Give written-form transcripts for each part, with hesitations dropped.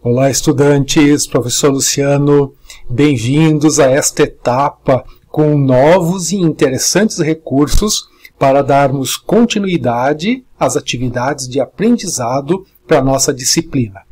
Olá, estudantes, professor Luciano, bem-vindos a esta etapa com novos e interessantes recursos para darmos continuidade às atividades de aprendizado para a nossa disciplina.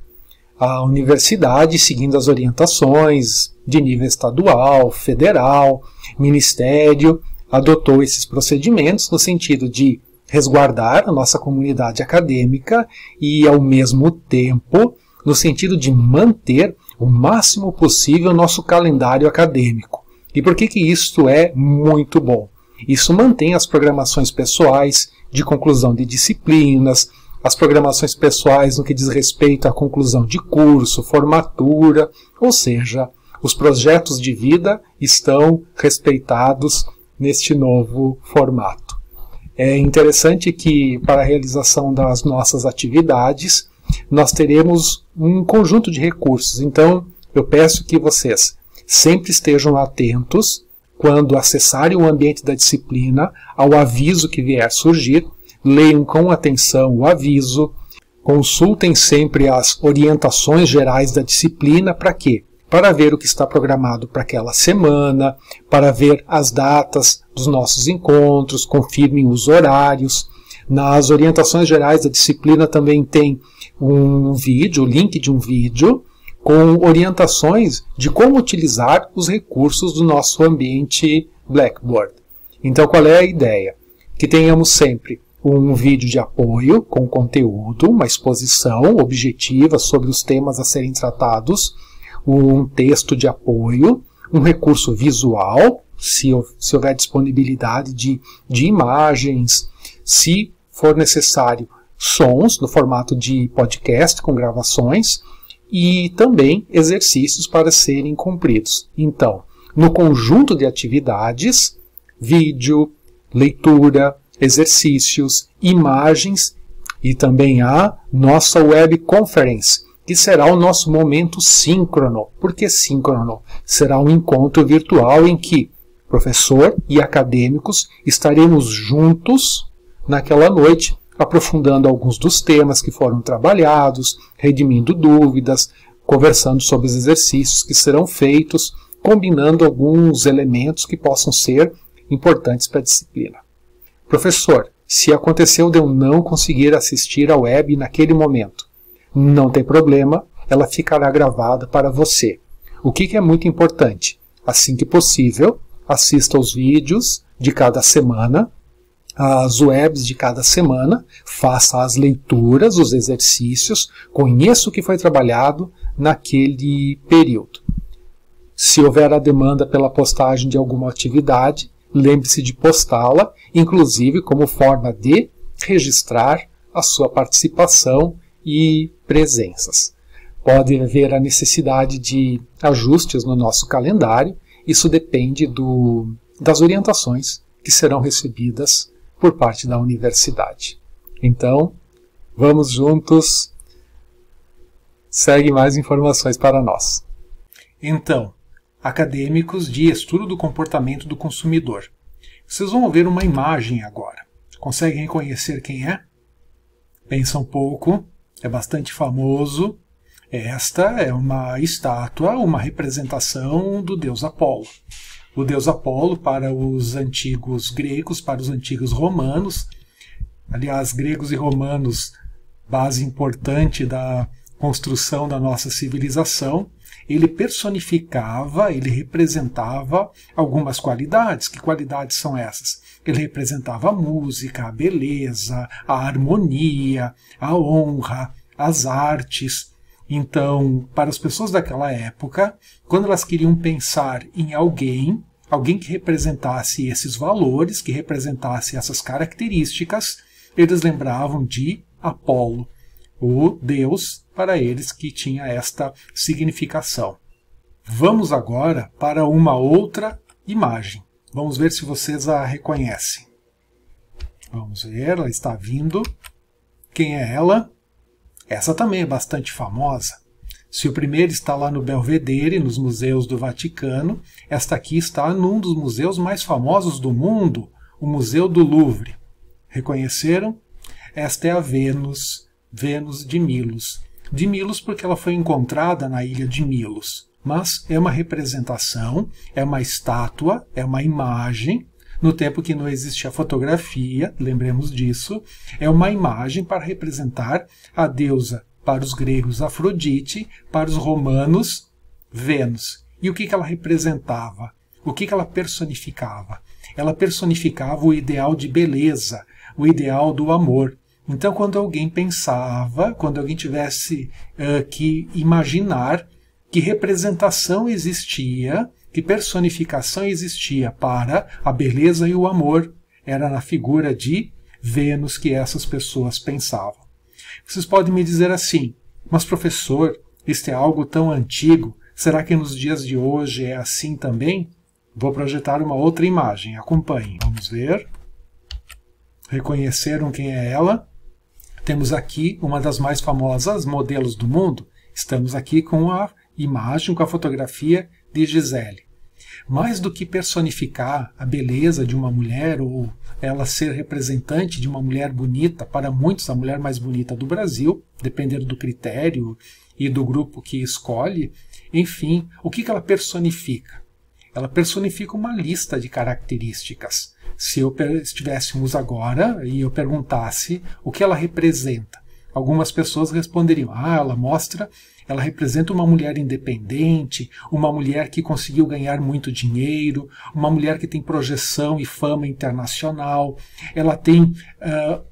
A universidade, seguindo as orientações de nível estadual, federal, ministério, adotou esses procedimentos no sentido de resguardar a nossa comunidade acadêmica e, ao mesmo tempo, no sentido de manter o máximo possível o nosso calendário acadêmico. E por que isto é muito bom? Isso mantém as programações pessoais de conclusão de disciplinas, as programações pessoais no que diz respeito à conclusão de curso, formatura, ou seja, os projetos de vida estão respeitados neste novo formato. É interessante que, para a realização das nossas atividades, nós teremos um conjunto de recursos. Então, eu peço que vocês sempre estejam atentos quando acessarem o ambiente da disciplina ao aviso que vier surgir, leiam com atenção o aviso, consultem sempre as orientações gerais da disciplina. Para quê? Para ver o que está programado para aquela semana, para ver as datas dos nossos encontros, confirmem os horários. Nas orientações gerais da disciplina também tem um vídeo, o link de um vídeo, com orientações de como utilizar os recursos do nosso ambiente Blackboard. Então, qual é a ideia? Que tenhamos sempre um vídeo de apoio com conteúdo, uma exposição objetiva sobre os temas a serem tratados, um texto de apoio, um recurso visual, se houver disponibilidade de imagens, se for necessário, sons no formato de podcast com gravações e também exercícios para serem cumpridos. Então, no conjunto de atividades, vídeo, leitura, exercícios, imagens e também a nossa web conference, que será o nosso momento síncrono. Por que síncrono? Será um encontro virtual em que professor e acadêmicos estaremos juntos naquela noite, aprofundando alguns dos temas que foram trabalhados, redimindo dúvidas, conversando sobre os exercícios que serão feitos, combinando alguns elementos que possam ser importantes para a disciplina. Professor, se aconteceu de eu não conseguir assistir à web naquele momento, não tem problema, ela ficará gravada para você. O que é muito importante? Assim que possível, assista aos vídeos de cada semana, as webs de cada semana, faça as leituras, os exercícios, conheça o que foi trabalhado naquele período. Se houver a demanda pela postagem de alguma atividade, lembre-se de postá-la, inclusive como forma de registrar a sua participação e presenças. Pode haver a necessidade de ajustes no nosso calendário, isso depende das orientações que serão recebidas por parte da universidade. Então, vamos juntos. Segue mais informações para nós. Então, acadêmicos de estudo do comportamento do consumidor. Vocês vão ver uma imagem agora. Conseguem reconhecer quem é? Pensa um pouco. É bastante famoso. Esta é uma estátua, uma representação do deus Apolo. O deus Apolo para os antigos gregos, para os antigos romanos. Aliás, gregos e romanos, base importante da construção da nossa civilização. Ele personificava, ele representava algumas qualidades. Que qualidades são essas? Ele representava a música, a beleza, a harmonia, a honra, as artes. Então, para as pessoas daquela época, quando elas queriam pensar em alguém que representasse esses valores, que representasse essas características, eles lembravam de Apolo, o deus para eles que tinha esta significação. Vamos agora para uma outra imagem. Vamos ver se vocês a reconhecem. Vamos ver, ela está vindo. Quem é ela? Essa também é bastante famosa. Se o primeiro está lá no Belvedere, nos museus do Vaticano, esta aqui está num dos museus mais famosos do mundo, o Museu do Louvre. Reconheceram? Esta é a Vênus de Milos. De Milos porque ela foi encontrada na ilha de Milos. Mas é uma representação, é uma estátua, é uma imagem. No tempo que não existia fotografia, lembremos disso, é uma imagem para representar a deusa, para os gregos Afrodite, para os romanos Vênus. E o que ela representava? O que ela personificava? Ela personificava o ideal de beleza, o ideal do amor. Então, quando alguém pensava, quando alguém tivesse que imaginar que representação existia, que personificação existia para a beleza e o amor, era na figura de Vênus que essas pessoas pensavam. Vocês podem me dizer assim, mas professor, isto é algo tão antigo, será que nos dias de hoje é assim também? Vou projetar uma outra imagem, acompanhem. Vamos ver. Reconheceram quem é ela? Temos aqui uma das mais famosas modelos do mundo. Estamos aqui com a imagem, com a fotografia de Gisele. Mais do que personificar a beleza de uma mulher ou ela ser representante de uma mulher bonita, para muitos a mulher mais bonita do Brasil, dependendo do critério e do grupo que escolhe, enfim, o que ela personifica? Ela personifica uma lista de características. Se estivéssemos agora e eu perguntasse o que ela representa, algumas pessoas responderiam, ela representa uma mulher independente, uma mulher que conseguiu ganhar muito dinheiro, uma mulher que tem projeção e fama internacional, ela tem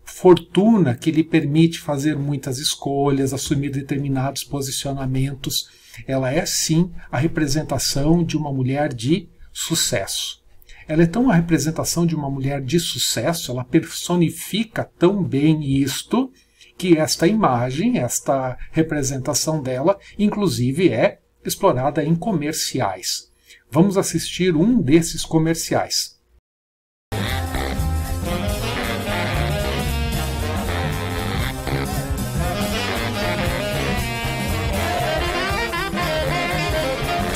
fortuna que lhe permite fazer muitas escolhas, assumir determinados posicionamentos. Ela é, sim, a representação de uma mulher de sucesso. Ela é tão a representação de uma mulher de sucesso, ela personifica tão bem isto, que esta imagem, esta representação dela, inclusive é explorada em comerciais. Vamos assistir um desses comerciais.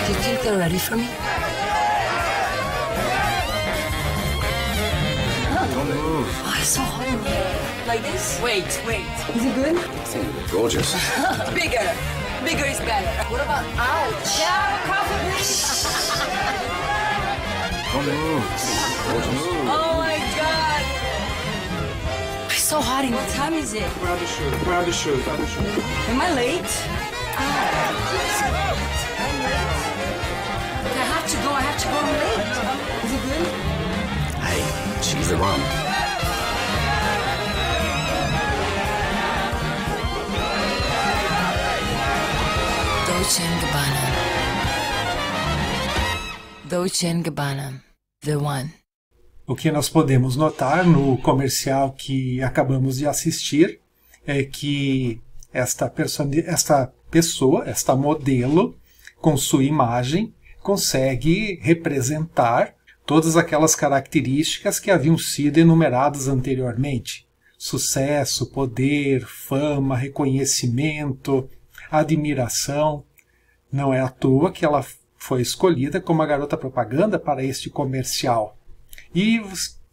Do you think they're ready for me? Oh, it's so hot in here. Like this? Wait. Is it good? Gorgeous. Bigger. Bigger is better. What about ouch? Yeah, coffee, please. Oh my god. It's so hot in here. What time is it? Grab the shoe. Am I late? I'm late. I have to go. I'm late. Is it good? Hey, she's the one. Dolce & Gabbana, the one. O que nós podemos notar no comercial que acabamos de assistir é que esta pessoa, esta modelo, com sua imagem, consegue representar todas aquelas características que haviam sido enumeradas anteriormente. Sucesso, poder, fama, reconhecimento, admiração. Não é à toa que ela foi escolhida como a garota propaganda para este comercial. E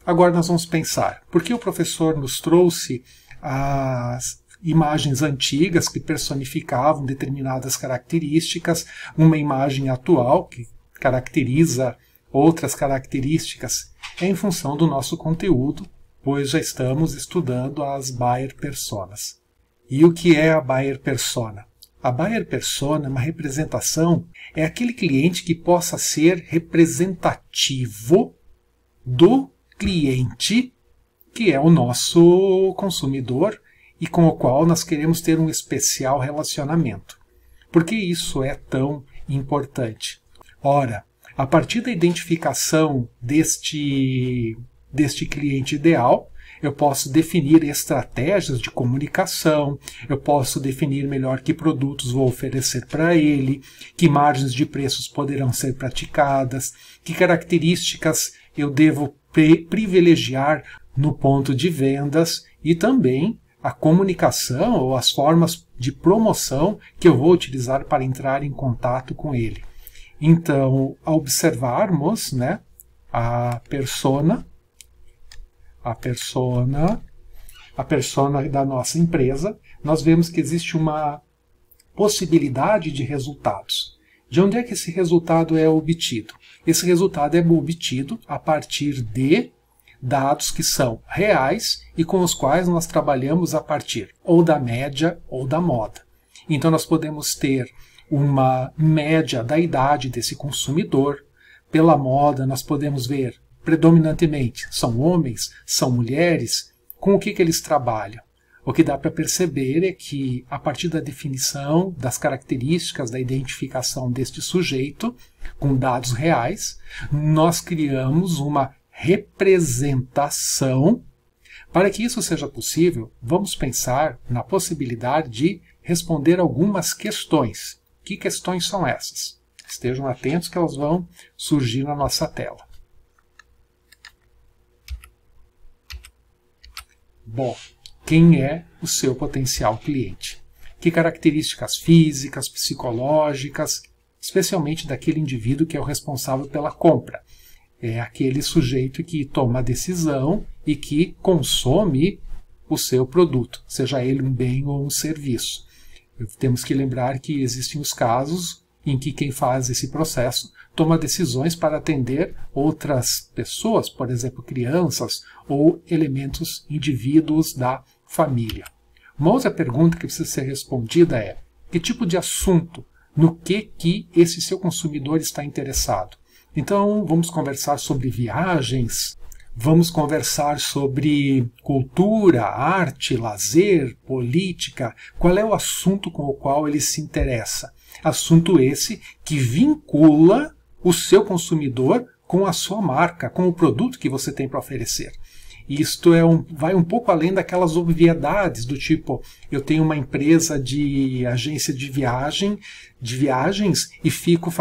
agora nós vamos pensar, por que o professor nos trouxe as imagens antigas que personificavam determinadas características, uma imagem atual que caracteriza outras características? É em função do nosso conteúdo, pois já estamos estudando as Buyer Personas. E o que é a Buyer Persona? A Buyer Persona, uma representação, é aquele cliente que possa ser representativo do cliente, que é o nosso consumidor e com o qual nós queremos ter um especial relacionamento. Por que isso é tão importante? Ora, a partir da identificação deste cliente ideal, eu posso definir estratégias de comunicação, eu posso definir melhor que produtos vou oferecer para ele, que margens de preços poderão ser praticadas, que características eu devo privilegiar no ponto de vendas e também a comunicação ou as formas de promoção que eu vou utilizar para entrar em contato com ele. Então, ao observarmos, né, a persona da nossa empresa, nós vemos que existe uma possibilidade de resultados. De onde é que esse resultado é obtido? Esse resultado é obtido a partir de dados que são reais e com os quais nós trabalhamos a partir ou da média ou da moda. Então nós podemos ter uma média da idade desse consumidor. Pela moda nós podemos ver predominantemente são homens, são mulheres, com o que eles trabalham. O que dá para perceber é que, a partir da definição, das características, da identificação deste sujeito, com dados reais, nós criamos uma representação. Para que isso seja possível, vamos pensar na possibilidade de responder algumas questões. Que questões são essas? Estejam atentos que elas vão surgir na nossa tela. Bom, quem é o seu potencial cliente? Que características físicas, psicológicas, especialmente daquele indivíduo que é o responsável pela compra? É aquele sujeito que toma a decisão e que consome o seu produto, seja ele um bem ou um serviço. Temos que lembrar que existem os casos em que quem faz esse processo toma decisões para atender outras pessoas, por exemplo, crianças ou elementos, indivíduos da família. Uma outra pergunta que precisa ser respondida é: que tipo de assunto, no que esse seu consumidor está interessado? Então, vamos conversar sobre viagens, vamos conversar sobre cultura, arte, lazer, política. Qual é o assunto com o qual ele se interessa? Assunto esse que vincula o seu consumidor com a sua marca, com o produto que você tem para oferecer. Isto vai um pouco além daquelas obviedades do tipo, eu tenho uma empresa de agência de viagens e fico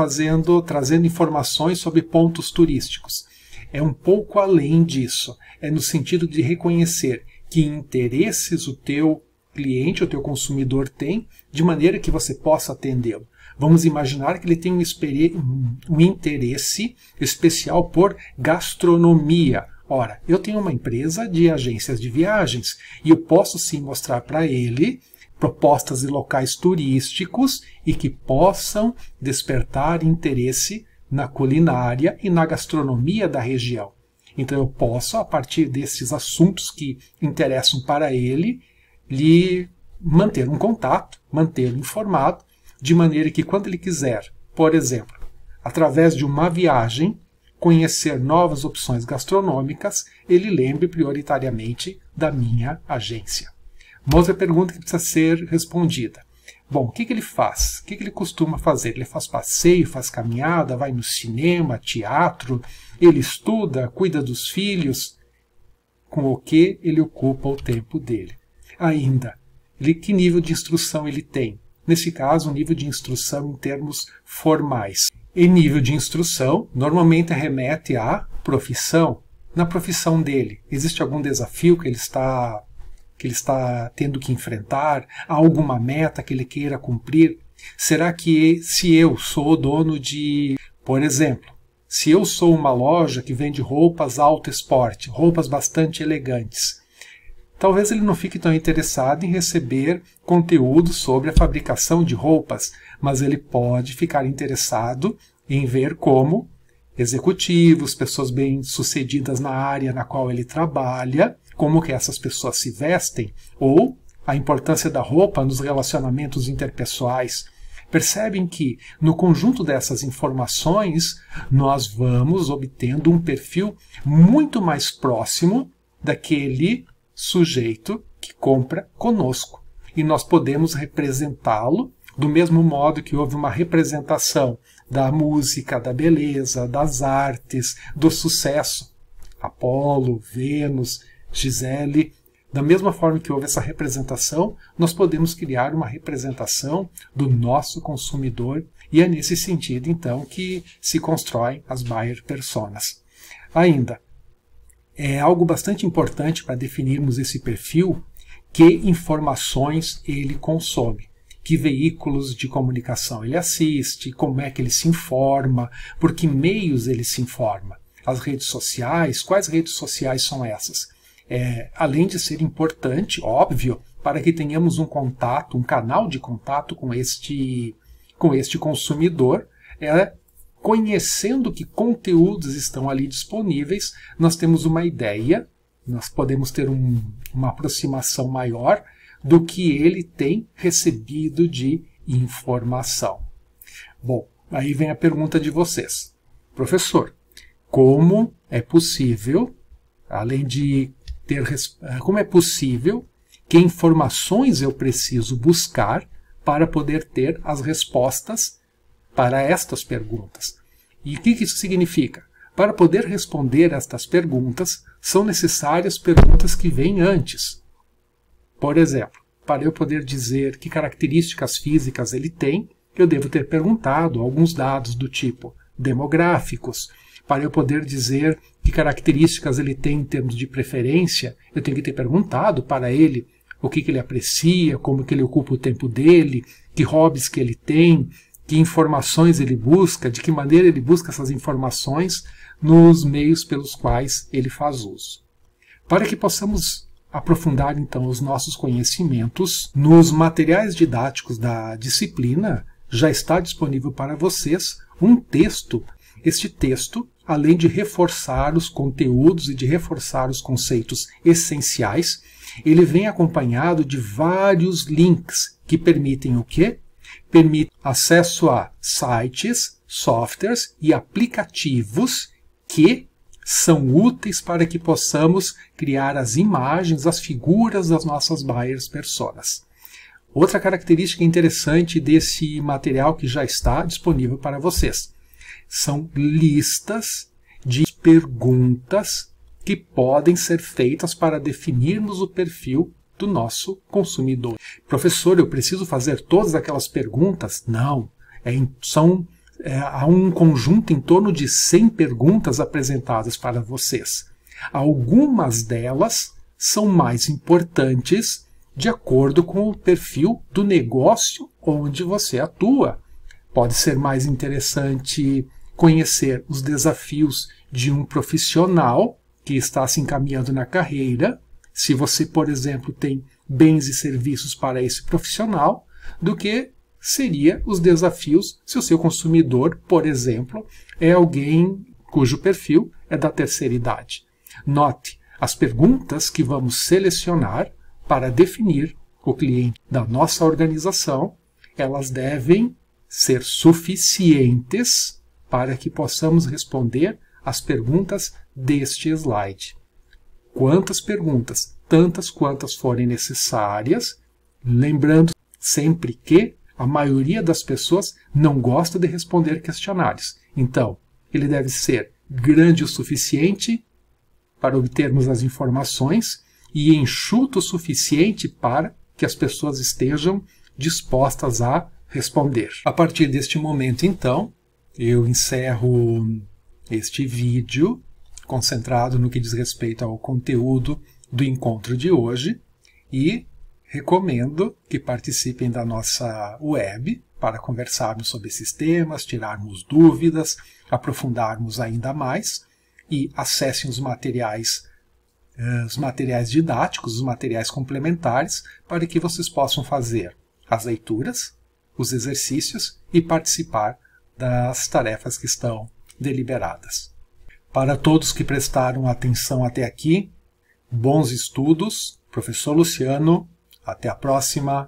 trazendo informações sobre pontos turísticos. É um pouco além disso. É no sentido de reconhecer que interesses o teu cliente, o teu consumidor tem, de maneira que você possa atendê-lo. Vamos imaginar que ele tem um interesse especial por gastronomia. Ora, eu tenho uma empresa de agências de viagens e eu posso sim mostrar para ele propostas de locais turísticos e que possam despertar interesse na culinária e na gastronomia da região. Então eu posso, a partir desses assuntos que interessam para ele, lhe manter um contato, mantê-lo informado, de maneira que quando ele quiser, por exemplo, através de uma viagem, conhecer novas opções gastronômicas, ele lembre prioritariamente da minha agência. Uma outra pergunta que precisa ser respondida. Bom, o que ele faz? O que ele costuma fazer? Ele faz passeio, faz caminhada, vai no cinema, teatro, ele estuda, cuida dos filhos. Com o que ele ocupa o tempo dele? Ainda, que nível de instrução ele tem? Nesse caso, um nível de instrução em termos formais. E nível de instrução normalmente remete à profissão. Na profissão dele, existe algum desafio que ele está tendo que enfrentar? Há alguma meta que ele queira cumprir? Será que se eu sou o dono de, por exemplo, se eu sou uma loja que vende roupas alto esporte, roupas bastante elegantes, talvez ele não fique tão interessado em receber conteúdo sobre a fabricação de roupas, mas ele pode ficar interessado em ver como executivos, pessoas bem-sucedidas na área na qual ele trabalha, como que essas pessoas se vestem, ou a importância da roupa nos relacionamentos interpessoais. Percebem que, no conjunto dessas informações, nós vamos obtendo um perfil muito mais próximo daquele sujeito que compra conosco. E nós podemos representá-lo do mesmo modo que houve uma representação da música, da beleza, das artes, do sucesso. Apolo, Vênus, Gisele. Da mesma forma que houve essa representação, nós podemos criar uma representação do nosso consumidor e é nesse sentido, então, que se constroem as buyer personas. Ainda, é algo bastante importante para definirmos esse perfil, que informações ele consome, que veículos de comunicação ele assiste, como é que ele se informa, por que meios ele se informa. As redes sociais, quais redes sociais são essas? Além de ser importante, óbvio, para que tenhamos um contato, um canal de contato com este consumidor, conhecendo que conteúdos estão ali disponíveis, nós temos uma ideia, nós podemos ter uma aproximação maior do que ele tem recebido de informação. Bom, aí vem a pergunta de vocês. Professor, como é possível, além de ter, como é possível, que informações eu preciso buscar para poder ter as respostas para estas perguntas? E o que isso significa? Para poder responder estas perguntas, são necessárias perguntas que vêm antes. Por exemplo, para eu poder dizer que características físicas ele tem, eu devo ter perguntado alguns dados do tipo demográficos. Para eu poder dizer que características ele tem em termos de preferência, eu tenho que ter perguntado para ele o que ele aprecia, como que ele ocupa o tempo dele, que hobbies que ele tem, que informações ele busca, de que maneira ele busca essas informações nos meios pelos quais ele faz uso. Para que possamos aprofundar então os nossos conhecimentos, nos materiais didáticos da disciplina já está disponível para vocês um texto. Este texto, além de reforçar os conteúdos e de reforçar os conceitos essenciais, ele vem acompanhado de vários links que permitem o quê? Permitem acesso a sites, softwares e aplicativos que são úteis para que possamos criar as imagens, as figuras das nossas buyers personas. Outra característica interessante desse material que já está disponível para vocês são listas de perguntas que podem ser feitas para definirmos o perfil do nosso consumidor. Professor, eu preciso fazer todas aquelas perguntas? Não. Há um conjunto em torno de 100 perguntas apresentadas para vocês. Algumas delas são mais importantes de acordo com o perfil do negócio onde você atua. Pode ser mais interessante conhecer os desafios de um profissional que está se encaminhando na carreira, se você, por exemplo, tem bens e serviços para esse profissional, do que seria os desafios se o seu consumidor, por exemplo, é alguém cujo perfil é da terceira idade. Note, as perguntas que vamos selecionar para definir o cliente da nossa organização, elas devem ser suficientes para que possamos responder as perguntas deste slide. Quantas perguntas? Tantas quantas forem necessárias, lembrando sempre que a maioria das pessoas não gosta de responder questionários. Então, ele deve ser grande o suficiente para obtermos as informações e enxuto o suficiente para que as pessoas estejam dispostas a responder. A partir deste momento, então, eu encerro este vídeo concentrado no que diz respeito ao conteúdo do encontro de hoje e recomendo que participem da nossa web para conversarmos sobre esses temas, tirarmos dúvidas, aprofundarmos ainda mais e acessem os materiais didáticos, os materiais complementares, para que vocês possam fazer as leituras, os exercícios e participar das tarefas que estão deliberadas. Para todos que prestaram atenção até aqui, bons estudos. Professor Luciano, até a próxima.